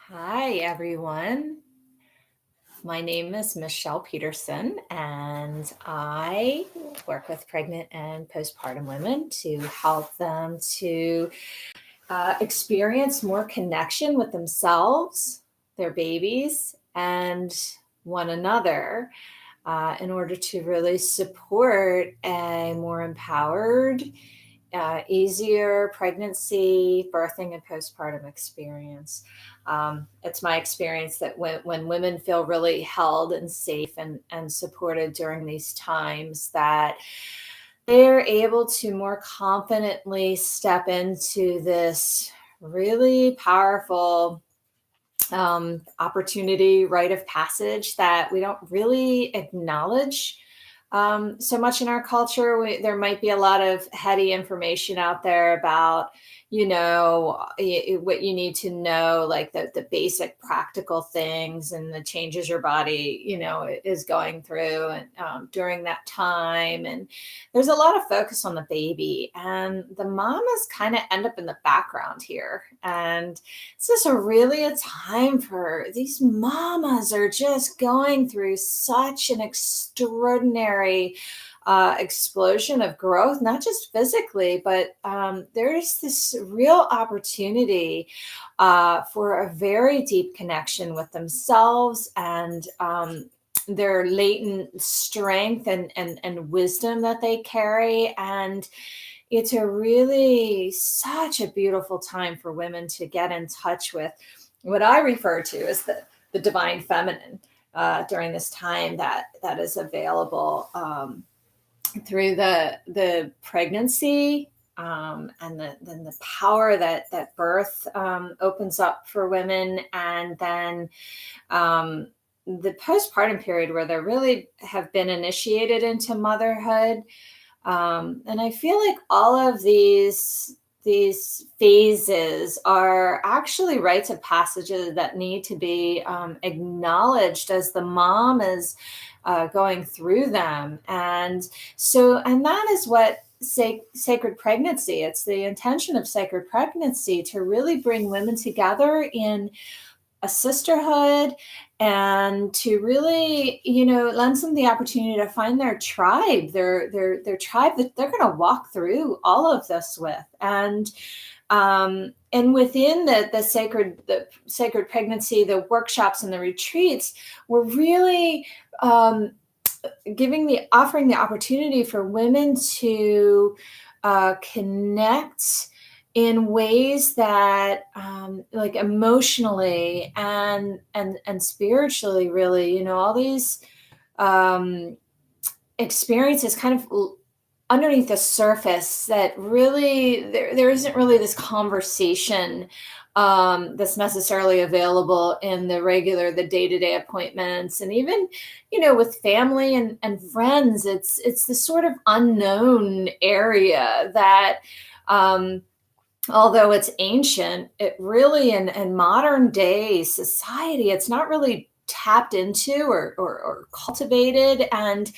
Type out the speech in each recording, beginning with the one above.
Hi, everyone. My name is Michelle Peterson, and I work with pregnant and postpartum women to help them to experience more connection with themselves, their babies, and one another in order to really support a more empowered, easier pregnancy, birthing, and postpartum experience. It's my experience that when women feel really held and safe and supported during these times, that they're able to more confidently step into this really powerful opportunity, rite of passage that we don't really acknowledge so much in our culture. There might be a lot of heady information out there about, what you need to know, like the basic practical things and the changes your body, is going through and during that time. And there's a lot of focus on the baby, and the mamas kind of end up in the background here. And this is really a time for these mamas are just going through such an extraordinary explosion of growth, not just physically, but there's this real opportunity for a very deep connection with themselves and their latent strength and wisdom that they carry. And it's a really such a beautiful time for women to get in touch with what I refer to as the divine feminine during this time that is available through the pregnancy and then the power that birth opens up for women, and then the postpartum period where they really have been initiated into motherhood. And I feel like all of these phases are actually rites of passages that need to be acknowledged as the mom is going through them. And that is what sacred pregnancy. It's the intention of sacred pregnancy to really bring women together in a sisterhood and to really lend them the opportunity to find their tribe, their tribe that they're going to walk through all of this with. And within the sacred pregnancy, the workshops and the retreats, we're really offering the opportunity for women to connect in ways that like emotionally and spiritually, really, all these experiences kind of underneath the surface, that really there isn't really this conversation that's necessarily available in the day-to-day appointments. And even with family and friends, it's this sort of unknown area that although it's ancient, it really in modern day society, it's not really tapped into or cultivated. And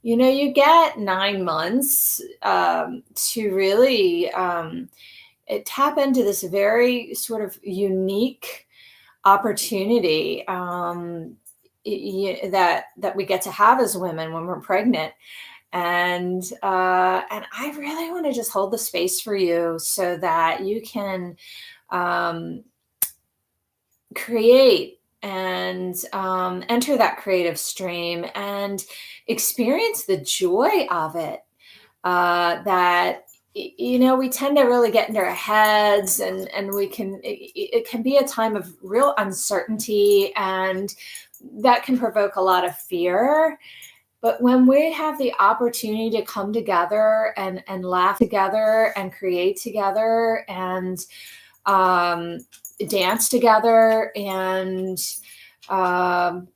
you get 9 months to really tap into this very sort of unique opportunity that we get to have as women when we're pregnant. And I really want to just hold the space for you so that you can um, create and enter that creative stream and experience the joy of it. That we tend to really get into our heads, and it can be a time of real uncertainty, and that can provoke a lot of fear. But when we have the opportunity to come together and laugh together and create together and um, dance together and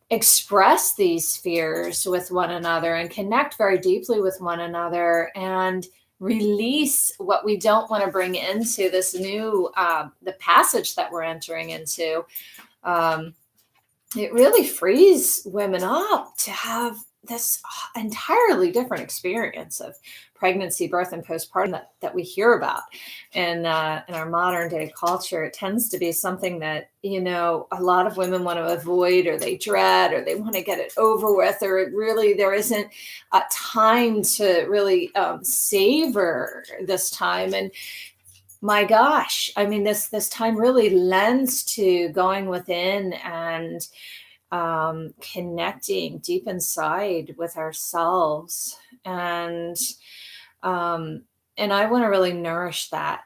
express these fears with one another and connect very deeply with one another and release what we don't want to bring into this new the passage that we're entering into, um, it really frees women up to have this entirely different experience of pregnancy, birth, and postpartum that we hear about in our modern day culture. It tends to be something that, a lot of women want to avoid, or they dread, or they want to get it over with, or it really, there isn't a time to really savor this time. And my gosh, I mean, this time really lends to going within and connecting deep inside with ourselves, and um, I want to really nourish that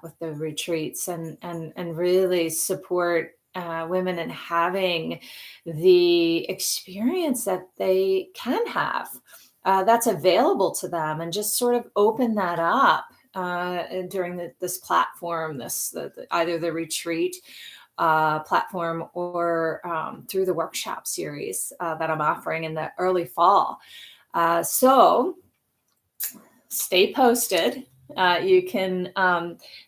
with the retreats, and really support women in having the experience that they can have, that's available to them, and just sort of open that up during this platform, either the retreat platform, or through the workshop series that I'm offering in the early fall. So stay posted. You can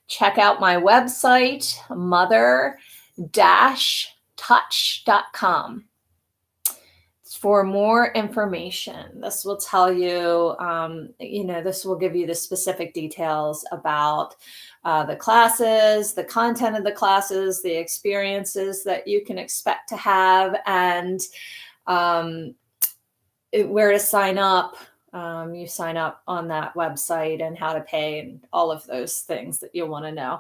check out my website, mother-touch.com, for more information. This will tell you, this will give you the specific details about the classes, the content of the classes, the experiences that you can expect to have, and where to sign up. You sign up on that website, and how to pay, and all of those things that you'll want to know.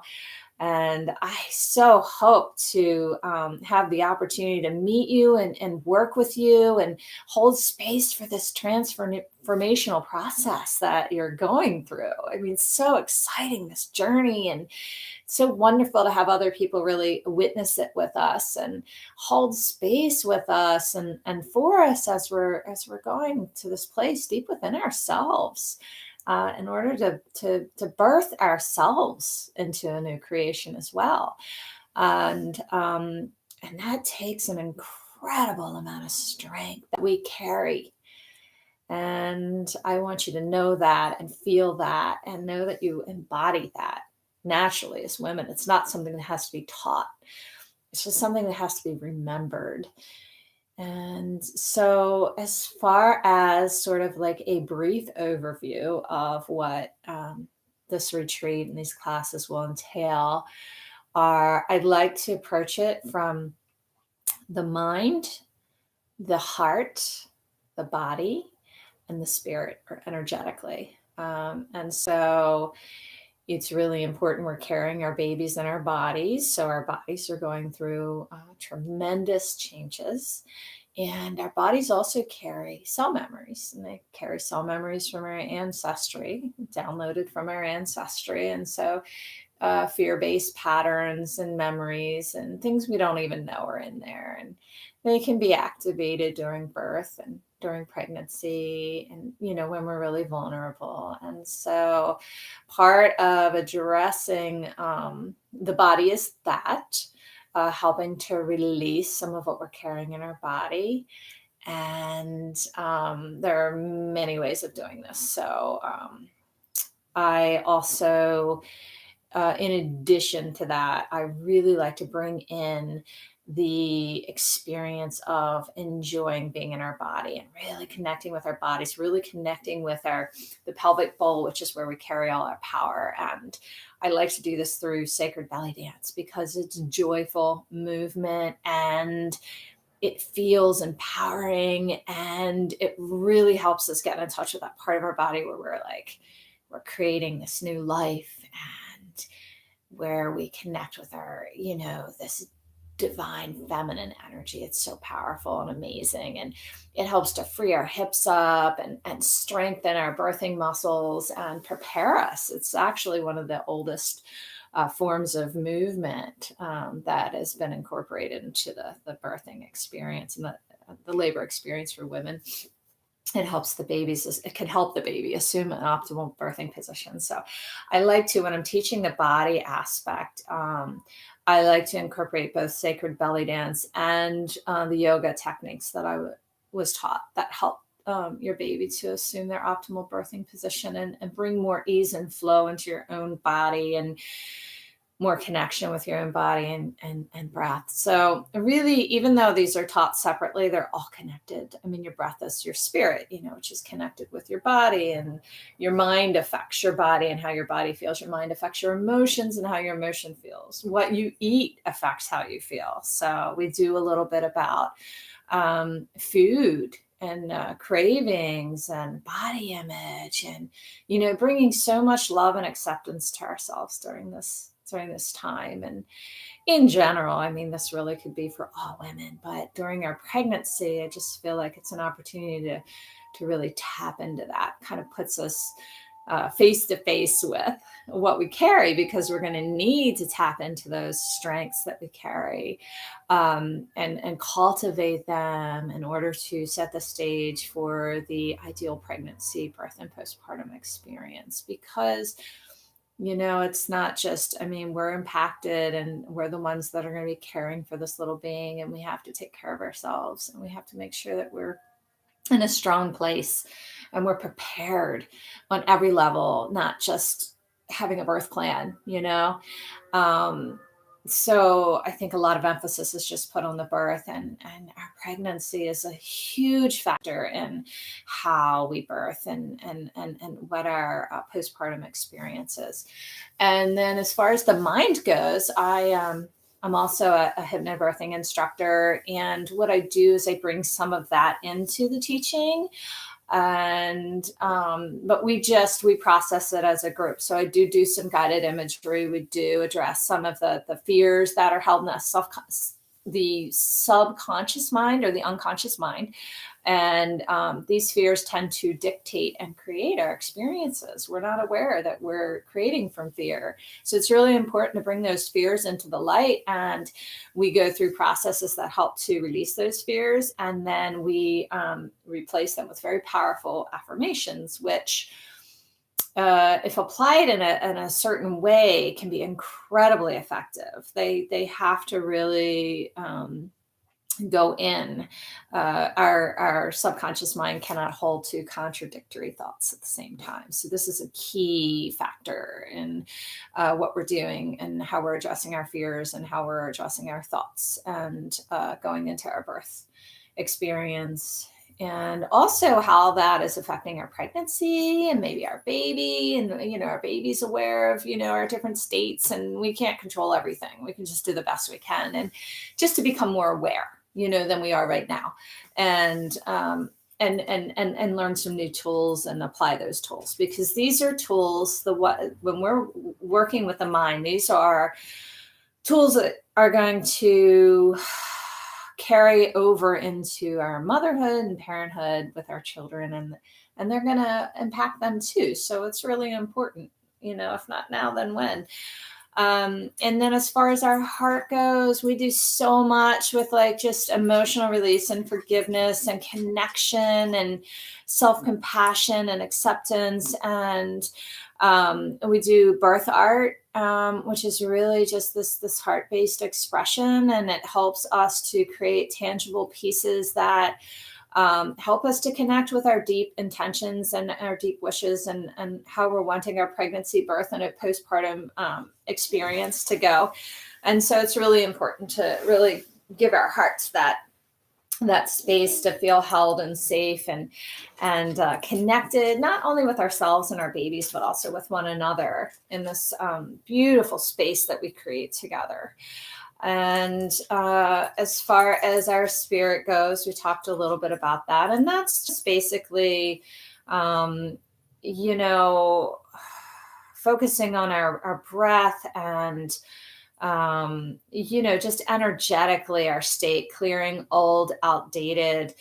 And I so hope to have the opportunity to meet you, and work with you, and hold space for this transformational process that you're going through. I mean, so exciting, this journey, and so wonderful to have other people really witness it with us, and hold space with us, and for us, as we're going to this place deep within ourselves, in order to birth ourselves into a new creation as well. And that takes an incredible amount of strength that we carry. And I want you to know that, and feel that, and know that you embody that naturally as women. It's not something that has to be taught. It's just something that has to be remembered. And so, as far as sort of like a brief overview of what this retreat and these classes will entail, I'd like to approach it from the mind, the heart, the body, and the spirit, or energetically. And so, it's really important, we're carrying our babies in our bodies. So our bodies are going through tremendous changes. And our bodies also carry cell memories, and they carry cell memories from our ancestry, downloaded from our ancestry. And so fear-based patterns and memories and things we don't even know are in there. And they can be activated during birth and during pregnancy, and when we're really vulnerable. And so part of addressing the body is that, helping to release some of what we're carrying in our body. And there are many ways of doing this. So I also, in addition to that, I really like to bring in the experience of enjoying being in our body, and really connecting with our bodies, really connecting with the pelvic bowl, which is where we carry all our power. And I like to do this through sacred belly dance, because it's joyful movement, and it feels empowering, and it really helps us get in touch with that part of our body where we're creating this new life, and where we connect with our, this divine feminine energy. It's so powerful and amazing. And it helps to free our hips up, and strengthen our birthing muscles, and prepare us. It's actually one of the oldest forms of movement that has been incorporated into the birthing experience, and the labor experience for women. It helps the babies, it can help the baby assume an optimal birthing position. So I like to, when I'm teaching the body aspect, I like to incorporate both sacred belly dance and the yoga techniques that I was taught, that help your baby to assume their optimal birthing position, and bring more ease and flow into your own body, and more connection with your own body and breath. So really, even though these are taught separately, they're all connected. I mean, your breath is your spirit, which is connected with your body, and your mind affects your body and how your body feels. Your mind affects your emotions and how your emotion feels. What you eat affects how you feel. So we do a little bit about food and cravings and body image, and bringing so much love and acceptance to ourselves during this time. And in general, I mean, this really could be for all women, but during our pregnancy, I just feel like it's an opportunity to really tap into that. Kind of puts us face to face with what we carry, because we're going to need to tap into those strengths that we carry, and cultivate them in order to set the stage for the ideal pregnancy, birth, and postpartum experience. Because it's not just, I mean, we're impacted, and we're the ones that are going to be caring for this little being, and we have to take care of ourselves, and we have to make sure that we're in a strong place and we're prepared on every level, not just having a birth plan. Um, so I think a lot of emphasis is just put on the birth, and our pregnancy is a huge factor in how we birth and what our postpartum experience is. And then as far as the mind goes, I'm also a hypnobirthing instructor, and what I do is I bring some of that into the teaching, and but we process it as a group. So I do some guided imagery. We do address some of the fears that are held in the subconscious mind or the unconscious mind. And these fears tend to dictate and create our experiences. We're not aware that we're creating from fear. So it's really important to bring those fears into the light. And we go through processes that help to release those fears. And then we replace them with very powerful affirmations, which if applied in a certain way, can be incredibly effective. They have to really go in. Our subconscious mind cannot hold two contradictory thoughts at the same time. So this is a key factor in what we're doing, and how we're addressing our fears, and how we're addressing our thoughts, and going into our birth experience. And also how that is affecting our pregnancy and maybe our baby. And, our baby's aware of, our different states, and we can't control everything. We can just do the best we can, and just to become more aware, than we are right now. And learn some new tools and apply those tools, because these are tools, when we're working with the mind, these are tools that are going to carry over into our motherhood and parenthood with our children, and they're going to impact them too. So it's really important, if not now, then when. And then as far as our heart goes, we do so much with just emotional release and forgiveness and connection and self-compassion and acceptance. And we do birth art, which is really just this heart-based expression. And it helps us to create tangible pieces that help us to connect with our deep intentions and our deep wishes, and how we're wanting our pregnancy, birth, and a postpartum experience to go. And so it's really important to really give our hearts that space to feel held and safe and connected, not only with ourselves and our babies, but also with one another in this beautiful space that we create together. And as far as our spirit goes, we talked a little bit about that. And that's just basically, focusing on our breath and, just energetically our state, clearing old, outdated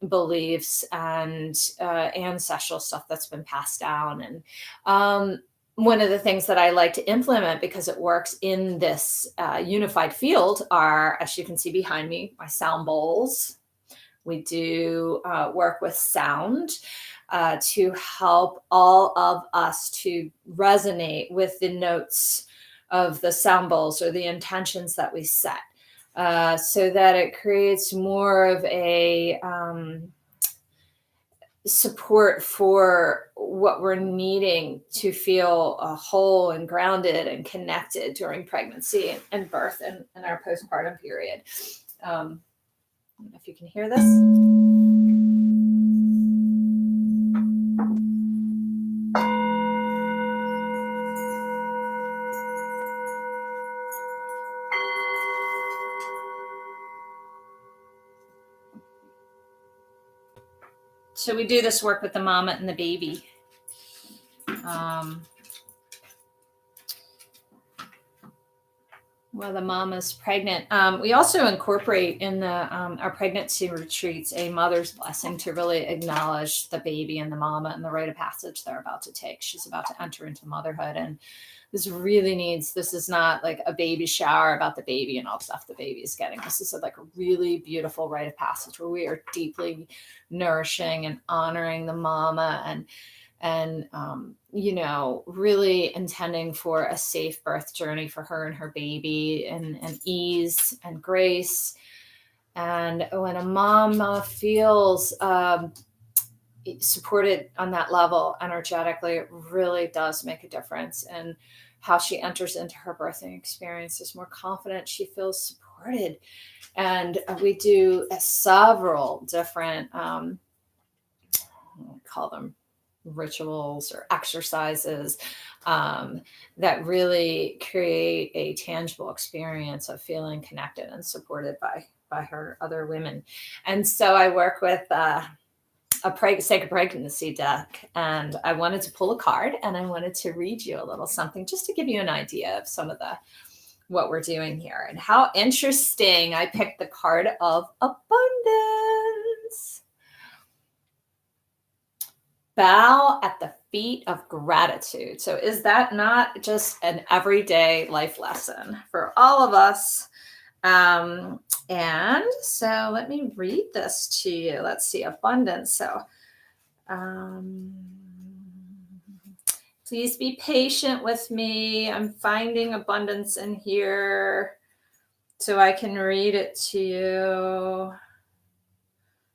beliefs and ancestral stuff that's been passed down. And one of the things that I like to implement, because it works in this unified field, are, as you can see behind me, my sound bowls. We do work with sound to help all of us to resonate with the notes of the sound bowls, or the intentions that we set, so that it creates more of a support for what we're needing to feel whole and grounded and connected during pregnancy and birth and our postpartum period. I don't know if you can hear this. So we do this work with the mama and the baby. While the mama's pregnant. We also incorporate in the our pregnancy retreats a mother's blessing to really acknowledge the baby and the mama and the rite of passage they're about to take. She's about to enter into motherhood, and this is not like a baby shower about the baby and all the stuff the baby is getting. This is like a really beautiful rite of passage where we are deeply nourishing and honoring the mama and really intending for a safe birth journey for her and her baby and ease and grace. And when a mama feels supported on that level energetically, it really does make a difference in how she enters into her birthing experience. Is more confident, she feels supported. And we do several different, call them rituals or exercises that really create a tangible experience of feeling connected and supported by her other women. And so I work with a sacred pregnancy deck, and I wanted to pull a card and I wanted to read you a little something just to give you an idea of some of what we're doing here and how interesting. I picked the card of abundance. Bow at the feet of gratitude. So is that not just an everyday life lesson for all of us? And so let me read this to you. Let's see, abundance. So please be patient with me. I'm finding abundance in here so I can read it to you.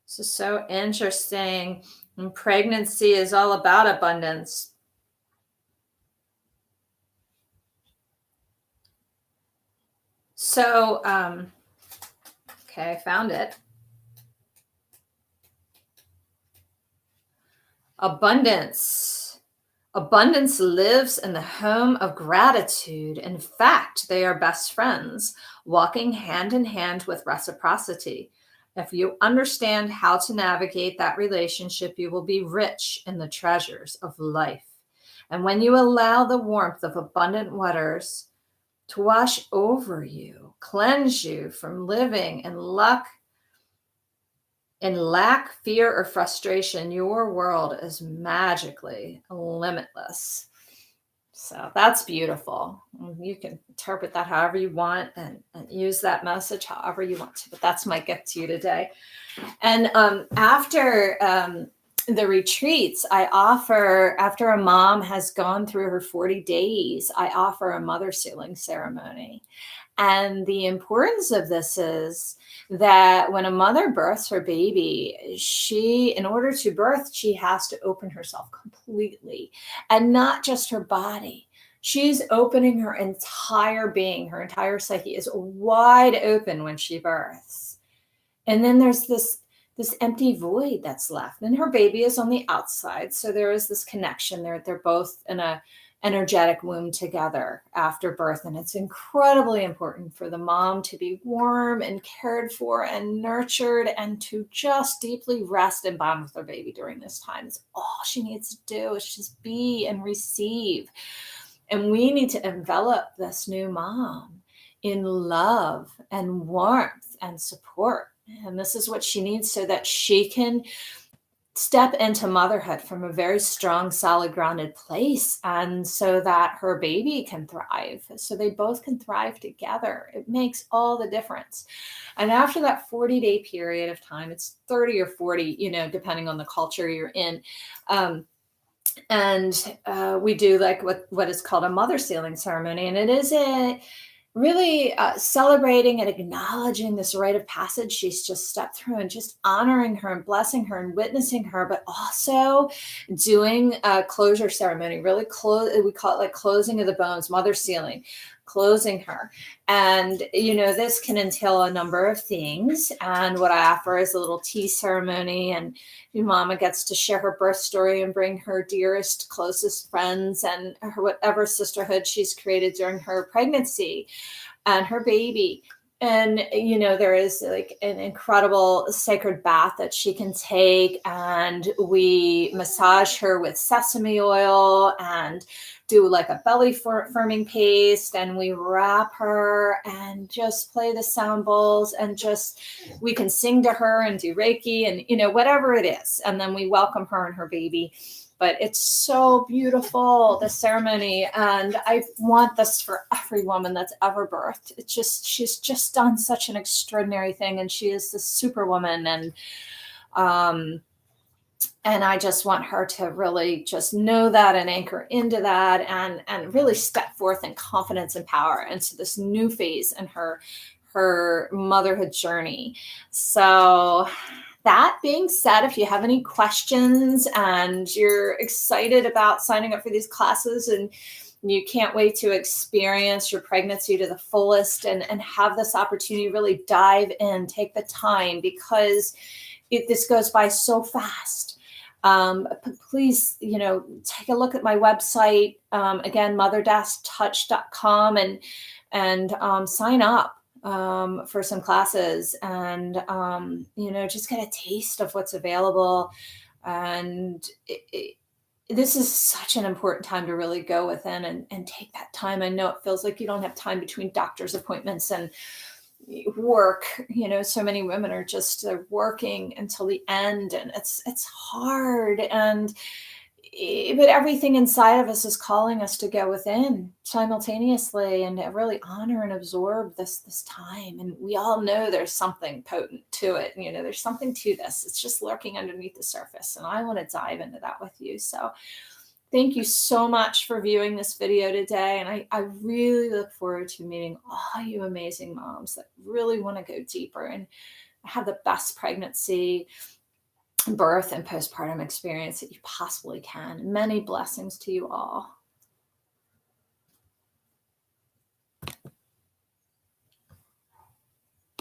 This is so interesting. And pregnancy is all about abundance. So, okay, I found it. Abundance. Abundance lives in the home of gratitude. In fact, they are best friends, walking hand in hand with reciprocity. If you understand how to navigate that relationship, you will be rich in the treasures of life. And when you allow the warmth of abundant waters to wash over you, cleanse you from living in lack, fear, or frustration, your world is magically limitless. So that's beautiful. You can interpret that however you want and use that message however you want to, but that's my gift to you today. And after the retreats, I offer, after a mom has gone through her 40 days, I offer a mother sealing ceremony. And the importance of this is that when a mother births her baby, in order to birth, she has to open herself completely, and not just her body. She's opening her entire being. Her entire psyche is wide open when she births. And then there's this empty void that's left. And her baby is on the outside. So there is this connection. They're both in a energetic womb together after birth. And it's incredibly important for the mom to be warm and cared for and nurtured and to just deeply rest and bond with her baby during this time. It's all she needs to do is just be and receive. And we need to envelop this new mom in love and warmth and support. And this is what she needs so that she can step into motherhood from a very strong, solid, grounded place, and so that her baby can thrive, so they both can thrive together. It makes all the difference. And after that 40-day period of time, it's 30 or 40, depending on the culture you're in. We do like what is called a mother sealing ceremony. And it is really celebrating and acknowledging this rite of passage she's just stepped through, and just honoring her and blessing her and witnessing her, but also doing a closure ceremony, really close, we call it like closing of the bones, mother sealing, closing her. And, this can entail a number of things. And what I offer is a little tea ceremony, and your mama gets to share her birth story and bring her dearest, closest friends and her whatever sisterhood she's created during her pregnancy and her baby. And, there is like an incredible sacred bath that she can take. And we massage her with sesame oil and do like a belly firming paste. And we wrap her and just play the sound bowls, and just, we can sing to her and do Reiki and, whatever it is. And then we welcome her and her baby. But it's so beautiful, the ceremony. And I want this for every woman that's ever birthed. It's just, she's just done such an extraordinary thing. And she is the superwoman. And I just want her to really just know that and anchor into that, and really step forth in confidence and power into this new phase in her motherhood journey. So that being said, if you have any questions and you're excited about signing up for these classes and you can't wait to experience your pregnancy to the fullest and have this opportunity, really dive in, take the time, because this goes by so fast. Please, take a look at my website, again, mother-touch.com, and sign up for some classes, and just get a taste of what's available. And this is such an important time to really go within and take that time. I know it feels like you don't have time between doctor's appointments and work. So many women are just working until the end, and it's hard. But everything inside of us is calling us to go within simultaneously and to really honor and absorb this time. And we all know there's something potent to it. There's something to this. It's just lurking underneath the surface. And I want to dive into that with you. So thank you so much for viewing this video today. And I really look forward to meeting all you amazing moms that really want to go deeper and have the best pregnancy, birth, and postpartum experience that you possibly can. Many blessings to you all.